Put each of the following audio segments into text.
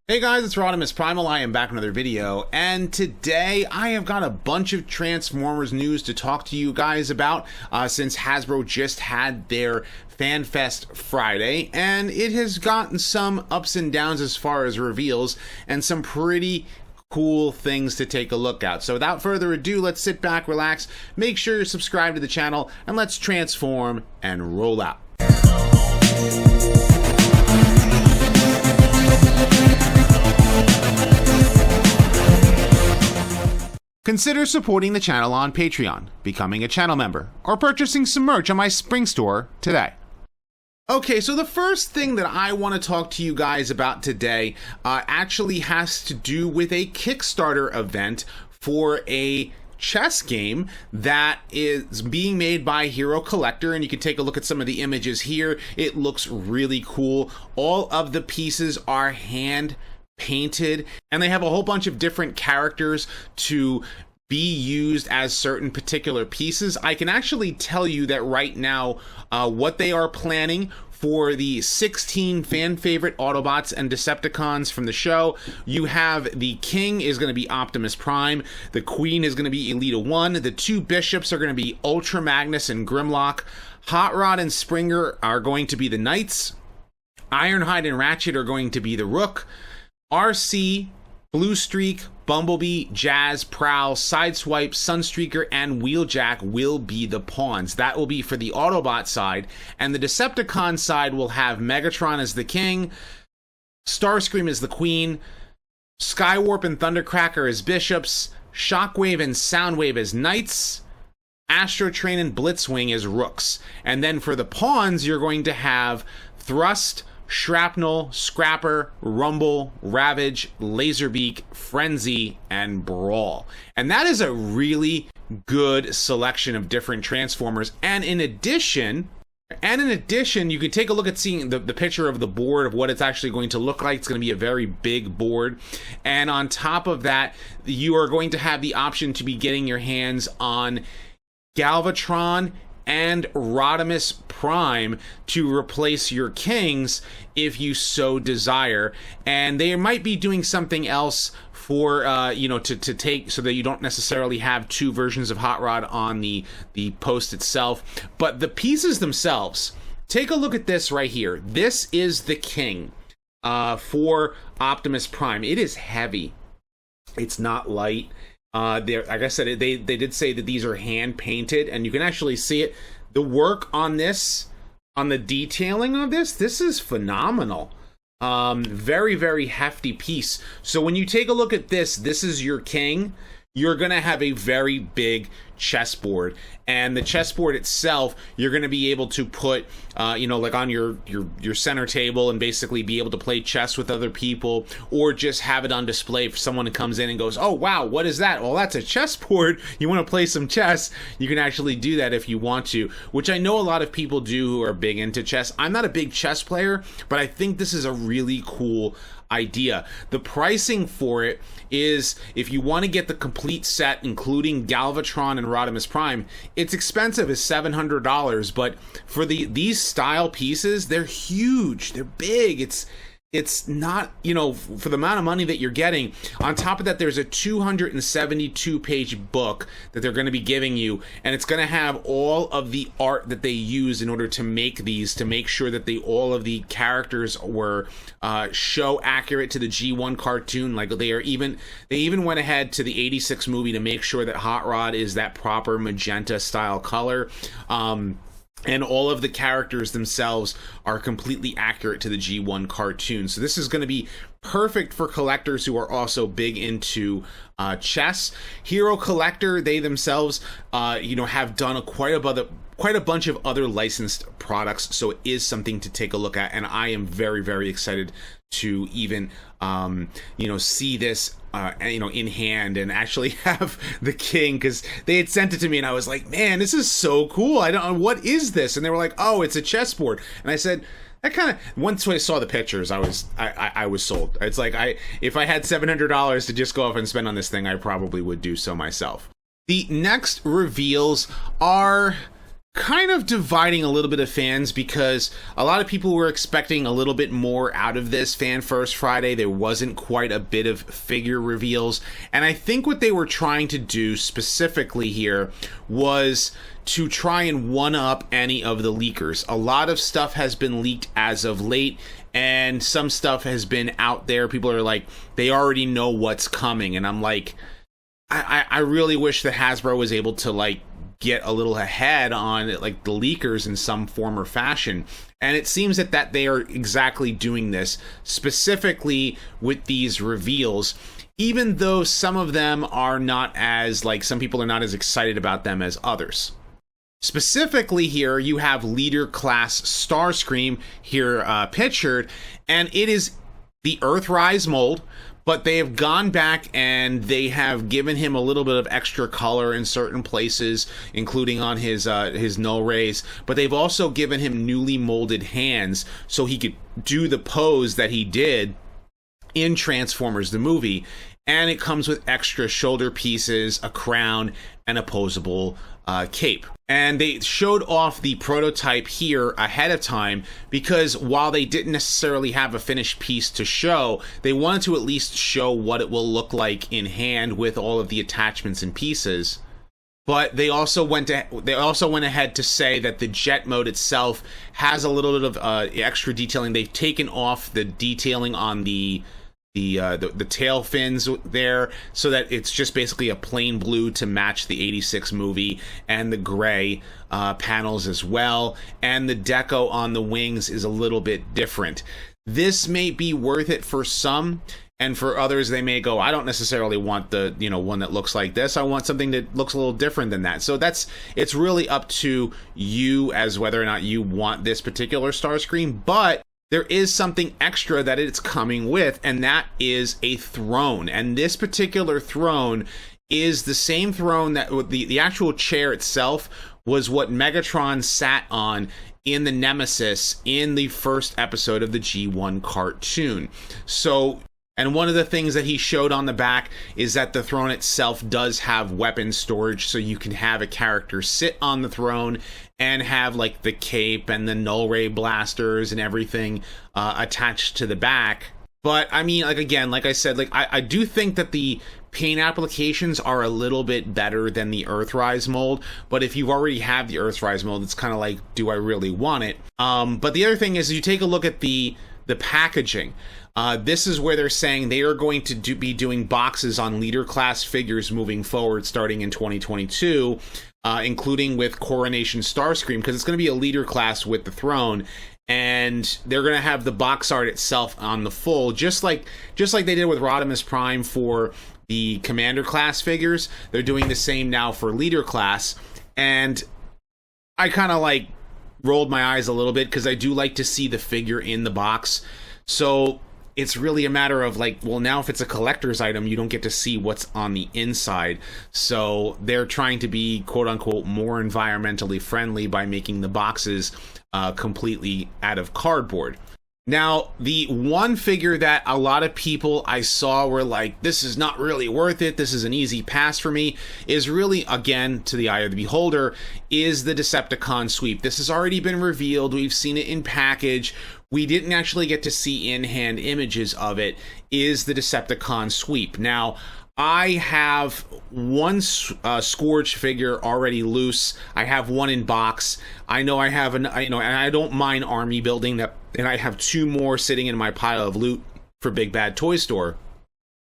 Hey guys, it's RodimusPrimal. I am back with another video, and today I have got a bunch of Transformers news to talk to you guys about since Hasbro just had their FanFest Friday, and it has gotten some ups and downs as far as reveals and some pretty cool things to take a look at. So without further ado, let's sit back, relax, make sure you're subscribed to the channel, and let's transform and roll out. Consider supporting the channel on Patreon, becoming a channel member, or purchasing some merch on my spring store today. Okay, so the first thing that I want to talk to you guys about today actually has to do with a Kickstarter event for a chess game that is being made by Hero Collector, and you can take a look at some of the images here. It looks really cool. All of the pieces are hand painted, and they have a whole bunch of different characters to be used as certain particular pieces. I can actually tell you that right now what they are planning for the 16 fan favorite Autobots and Decepticons from the show. You have the King is going to be Optimus Prime, the Queen is going to be Elita 1, the two Bishops are going to be Ultra Magnus and Grimlock, Hot Rod and Springer are going to be the Knights, Ironhide and Ratchet are going to be the Rook, RC, Blue Streak, Bumblebee, Jazz, Prowl, Sideswipe, Sunstreaker, and Wheeljack will be the pawns. That will be for the Autobot side, and the Decepticon side will have Megatron as the King, Starscream as the Queen, Skywarp and Thundercracker as Bishops, Shockwave and Soundwave as Knights, Astrotrain and Blitzwing as Rooks. And then for the pawns, you're going to have Thrust, Shrapnel, Scrapper, Rumble, Ravage, Laserbeak, Frenzy, and Brawl. And that is a really good selection of different Transformers. And in addition, you can take a look at seeing the picture of the board of what it's actually going to look like. It's going to be a very big board. And on top of that, you are going to have the option to be getting your hands on Galvatron and Rodimus Prime to replace your Kings if you so desire. And they might be doing something else for to take so that you don't necessarily have two versions of Hot Rod on the post itself. But the pieces themselves, take a look at this right here. This is the King for Optimus Prime. It is heavy. It's not light. Like I said, they did say that these are hand painted, and you can actually see it. The work on this, on the detailing of this is phenomenal. Very, very hefty piece. So when you take a look at this is your King. You're gonna have a very big chessboard, and the chessboard itself, you're gonna be able to put, like on your center table, and basically be able to play chess with other people, or just have it on display for someone who comes in and goes, "Oh wow, what is that?" Well, that's a chessboard. You want to play some chess? You can actually do that if you want to, which I know a lot of people do who are big into chess. I'm not a big chess player, but I think this is a really cool idea. The pricing for it is, if you want to get the complete set including Galvatron and Rodimus Prime, it's expensive, is $700, but for these style pieces, they're huge, they're big. It's not, for the amount of money that you're getting. On top of that, there's a 272 page book that they're going to be giving you, and it's going to have all of the art that they use in order to make these, to make sure that all of the characters were show accurate to the G1 cartoon. Like they even went ahead to the 86 movie to make sure that Hot Rod is that proper magenta style color. And all of the characters themselves are completely accurate to the G1 cartoon. So this is going to be perfect for collectors who are also big into chess. Hero Collector, they themselves, have done quite a bunch of other licensed products. So it is something to take a look at, and I am very, very excited to even see this in hand and actually have the King, because they had sent it to me and I was like, man, this is so cool. I don't know, what is this? And they were like, oh, it's a chessboard. And I said, that kind of, once I saw the pictures, I was sold. It's like, if I had $700 to just go off and spend on this thing, I probably would do so myself. The next reveals are kind of dividing a little bit of fans, because a lot of people were expecting a little bit more out of this Fan First Friday. There wasn't quite a bit of figure reveals, and I think what they were trying to do specifically here was to try and one-up any of the leakers. A lot of stuff has been leaked as of late, and some stuff has been out there. People are like, they already know what's coming, and I'm like, I really wish that Hasbro was able to like get a little ahead on like the leakers in some form or fashion. And it seems that they are exactly doing this, specifically with these reveals, even though some of them are not as, like, some people are not as excited about them as others. Specifically here, you have Leader Class Starscream here pictured, and it is the Earthrise mold, but they have gone back and they have given him a little bit of extra color in certain places, including on his null rays. But they've also given him newly molded hands so he could do the pose that he did in Transformers the movie. And it comes with extra shoulder pieces, a crown, and a posable cape. And they showed off the prototype here ahead of time because while they didn't necessarily have a finished piece to show, they wanted to at least show what it will look like in hand with all of the attachments and pieces. But they also went ahead to say that the jet mode itself has a little bit of extra detailing. They've taken off the detailing on the tail fins there, so that it's just basically a plain blue to match the 86 movie, and the gray panels as well, and the deco on the wings is a little bit different. This may be worth it for some, and for others they may go, I don't necessarily want the one that looks like this, I want something that looks a little different than that. So it's really up to you as whether or not you want this particular Starscream. But there is something extra that it's coming with, and that is a throne. And this particular throne is the same throne that the actual chair itself was what Megatron sat on in the Nemesis in the first episode of the G1 cartoon. So, and one of the things that he showed on the back is that the throne itself does have weapon storage, so you can have a character sit on the throne and have like the cape and the null ray blasters and everything attached to the back. But I mean, like, again, like I said, like I do think that the paint applications are a little bit better than the Earthrise mold. But if you already have the Earthrise mold, it's kind of like, do I really want it? But the other thing is, you take a look at the packaging. This is where they're saying they are going to be doing boxes on leader class figures moving forward, starting in 2022, including with Coronation Starscream, because it's going to be a leader class with the throne, and they're going to have the box art itself on the full, just like they did with RodimusPrimal for the Commander class figures. They're doing the same now for leader class, and I kind of like rolled my eyes a little bit because I do like to see the figure in the box. So it's really a matter of like, well, now if it's a collector's item, you don't get to see what's on the inside. So they're trying to be, quote unquote, more environmentally friendly by making the boxes completely out of cardboard. Now, the one figure that a lot of people I saw were like, this is not really worth it, this is an easy pass for me, is really, again, to the eye of the beholder, is the Decepticon Sweep. This has already been revealed. We've seen it in package. We didn't actually get to see in-hand images of it, is the Decepticon Sweep. Now, I have one Scourge figure already loose. I have one in box. I know I have and I don't mind army building that, and I have two more sitting in my pile of loot for Big Bad Toy Store.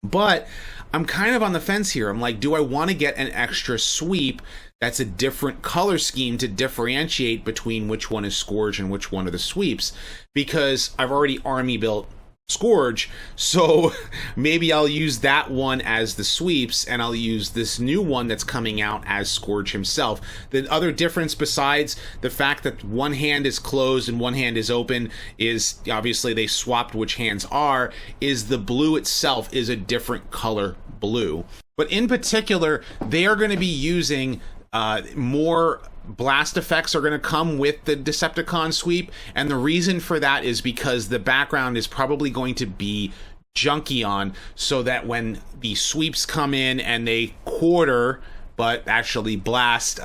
But I'm kind of on the fence here. I'm like, do I want to get an extra sweep that's a different color scheme to differentiate between which one is Scourge and which one are the sweeps? Because I've already army built Scourge, so maybe I'll use that one as the sweeps, and I'll use this new one that's coming out as Scourge himself. The other difference, besides the fact that one hand is closed and one hand is open, is obviously they swapped which hands are, is the blue itself is a different color blue. But in particular, they are going to be using more blast effects are going to come with the Decepticon Sweep, and the reason for that is because the background is probably going to be Junkion, so that when the sweeps come in and they quarter but actually blast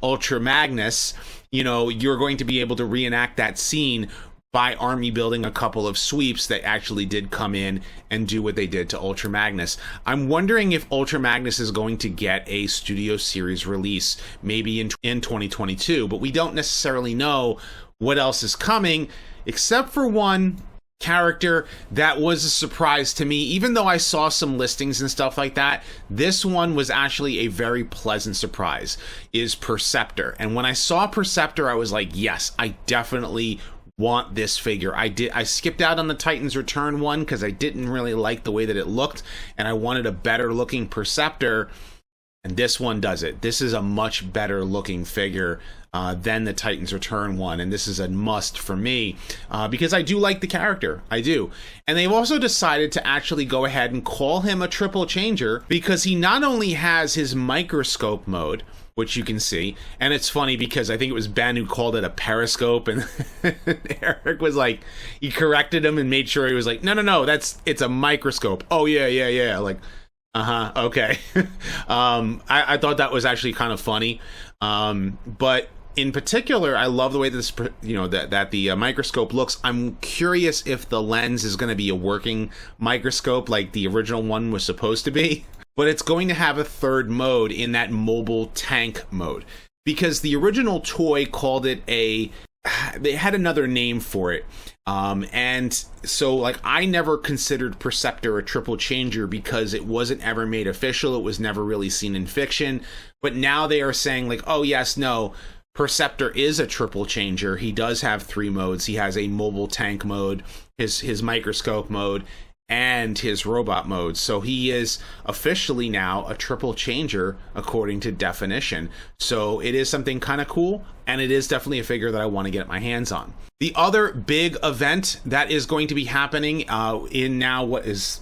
Ultra Magnus, you know, you're going to be able to reenact that scene by army building a couple of sweeps that actually did come in and do what they did to Ultra Magnus. I'm wondering if Ultra Magnus is going to get a studio series release maybe in 2022, but we don't necessarily know what else is coming, except for one character that was a surprise to me. Even though I saw some listings and stuff like that, this one was actually a very pleasant surprise, is Perceptor. And when I saw Perceptor, I was like, yes, I definitely want this figure. I skipped out on the Titans Return one because I didn't really like the way that it looked, and I wanted a better looking Perceptor, and this one does it. This is a much better looking figure than the Titans Return one, and this is a must for me because I do like the character. I do. And they've also decided to actually go ahead and call him a triple changer because he not only has his microscope mode, which you can see, and it's funny because I think it was Ben who called it a periscope, and Eric was like, he corrected him and made sure he was like, no, it's a microscope. Oh yeah, like, okay. I thought that was actually kind of funny, but in particular, I love the way this, you know, that the microscope looks. I'm curious if the lens is going to be a working microscope like the original one was supposed to be. But it's going to have a third mode in that mobile tank mode, because the original toy called it they had another name for it. And so like I never considered Perceptor a triple changer because it wasn't ever made official. It was never really seen in fiction. But now they are saying like, oh yes, no, Perceptor is a triple changer. He does have 3 modes. He has a mobile tank mode, his microscope mode, and his robot mode. So he is officially now a triple changer according to definition. So it is something kind of cool, and it is definitely a figure that I want to get my hands on. The other big event that is going to be happening in now what is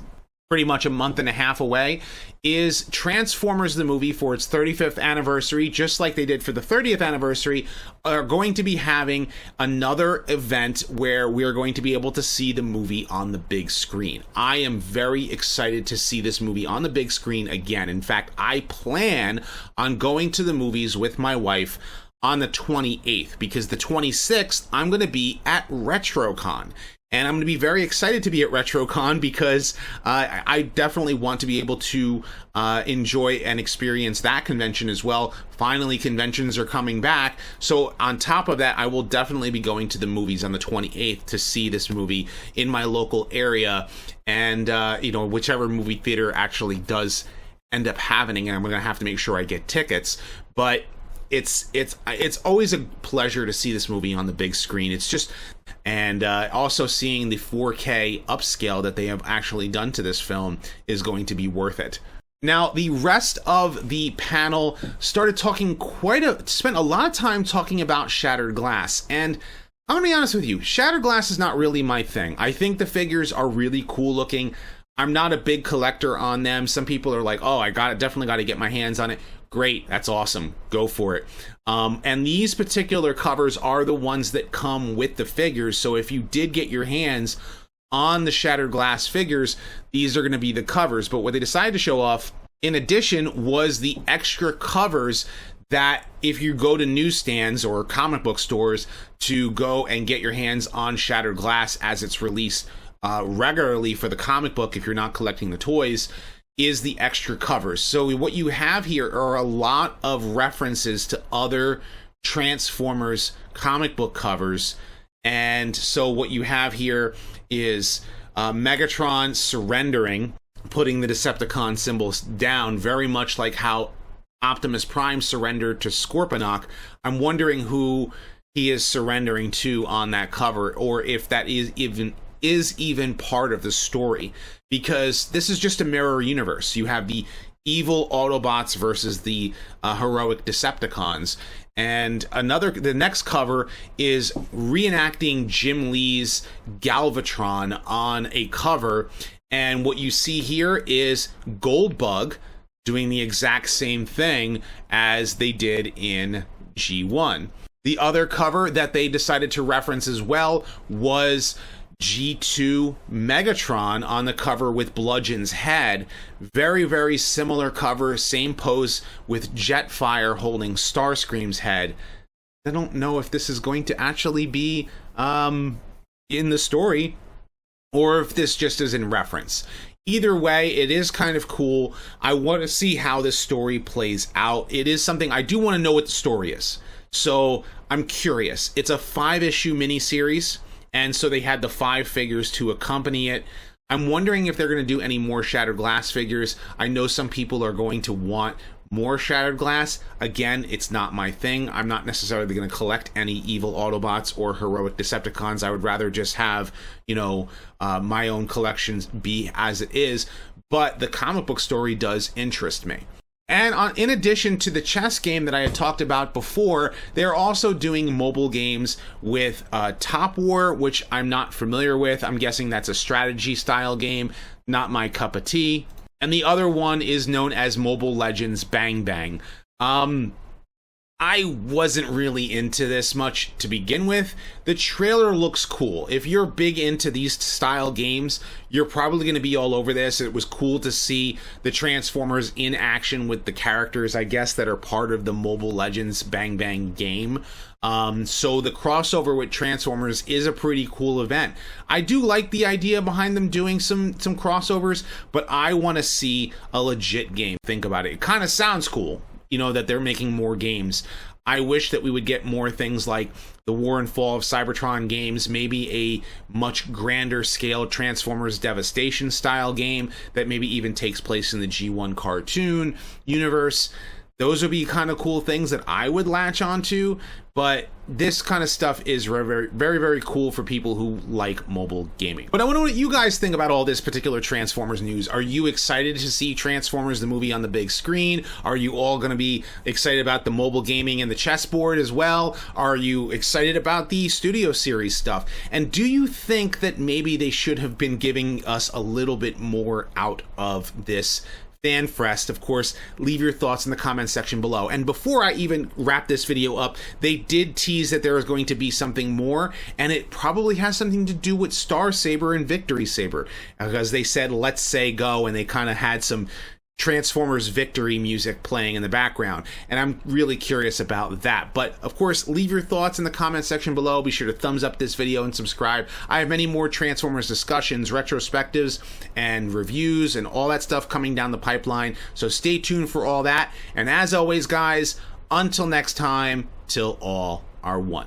pretty much a month and a half away is Transformers the movie, for its 35th anniversary, just like they did for the 30th anniversary, are going to be having another event where we're going to be able to see the movie on the big screen. I am very excited to see this movie on the big screen again. In fact, I plan on going to the movies with my wife on the 28th, because the 26th, I'm going to be at RetroCon. And I'm going to be very excited to be at RetroCon because I definitely want to be able to enjoy and experience that convention as well. Finally, conventions are coming back. So on top of that, I will definitely be going to the movies on the 28th to see this movie in my local area. And, you know, whichever movie theater actually does end up happening, and I'm going to have to make sure I get tickets. But it's always a pleasure to see this movie on the big screen. It's just, and also seeing the 4K upscale that they have actually done to this film is going to be worth it. Now, the rest of the panel started talking spent a lot of time talking about Shattered Glass, and I'm gonna be honest with you, Shattered Glass is not really my thing. I think the figures are really cool looking. I'm not a big collector on them. Some people are like, oh, definitely got to get my hands on it. Great, that's awesome, go for it. And these particular covers are the ones that come with the figures, so if you did get your hands on the Shattered Glass figures, these are going to be the covers. But what they decided to show off, in addition, was the extra covers that if you go to newsstands or comic book stores to go and get your hands on Shattered Glass as it's released regularly for the comic book, if you're not collecting the toys, is the extra covers. So what you have here are a lot of references to other Transformers comic book covers. And so what you have here is Megatron surrendering, putting the Decepticon symbols down, very much like how Optimus Prime surrendered to Scorponok. I'm wondering who he is surrendering to on that cover, or if that is even part of the story, because this is just a mirror universe. You have the evil Autobots versus the heroic Decepticons. And the next cover is reenacting Jim Lee's Galvatron on a cover. And what you see here is Goldbug doing the exact same thing as they did in G1. The other cover that they decided to reference as well was G2 Megatron on the cover with Bludgeon's head. Very, very similar cover, same pose with Jetfire holding Starscream's head. I don't know if this is going to actually be in the story or if this just is in reference. Either way, it is kind of cool. I want to see how this story plays out. It is something I do want to know what the story is. So I'm curious. It's a 5-issue miniseries, and so they had the 5 figures to accompany it. I'm wondering if they're going to do any more Shattered Glass figures. I know some people are going to want more Shattered Glass. Again, it's not my thing. I'm not necessarily going to collect any evil Autobots or heroic Decepticons. I would rather just have, my own collections be as it is. But the comic book story does interest me. And in addition to the chess game that I had talked about before, they're also doing mobile games with Top War, which I'm not familiar with. I'm guessing that's a strategy style game, not my cup of tea. And the other one is known as Mobile Legends Bang Bang. I wasn't really into this much to begin with. The trailer looks cool. If you're big into these style games, you're probably going to be all over this. It was cool to see the Transformers in action with the characters, I guess, that are part of the Mobile Legends Bang Bang game. So the crossover with Transformers is a pretty cool event. I do like the idea behind them doing some crossovers, but I want to see a legit game. Think about it. It kind of sounds cool, that they're making more games. I wish that we would get more things like the War and Fall of Cybertron games, maybe a much grander scale Transformers Devastation style game that maybe even takes place in the G1 cartoon universe. Those would be kind of cool things that I would latch onto, but this kind of stuff is very, very, very cool for people who like mobile gaming. But I want to know what you guys think about all this particular Transformers news. Are you excited to see Transformers, the movie, on the big screen? Are you all going to be excited about the mobile gaming and the chessboard as well? Are you excited about the Studio Series stuff? And do you think that maybe they should have been giving us a little bit more out of this FanFest? Of course, leave your thoughts in the comments section below. And before I even wrap this video up, they did tease that there is going to be something more, and it probably has something to do with Star Saber and Victory Saber, because they said, let's say go, and they kind of had some Transformers Victory music playing in the background, and I'm really curious about that. But of course, leave your thoughts in the comment section below. Be sure to thumbs up this video and subscribe. I have many more Transformers discussions, retrospectives, and reviews, and all that stuff coming down the pipeline, so stay tuned for all that. And as always, guys, until next time, till all are one.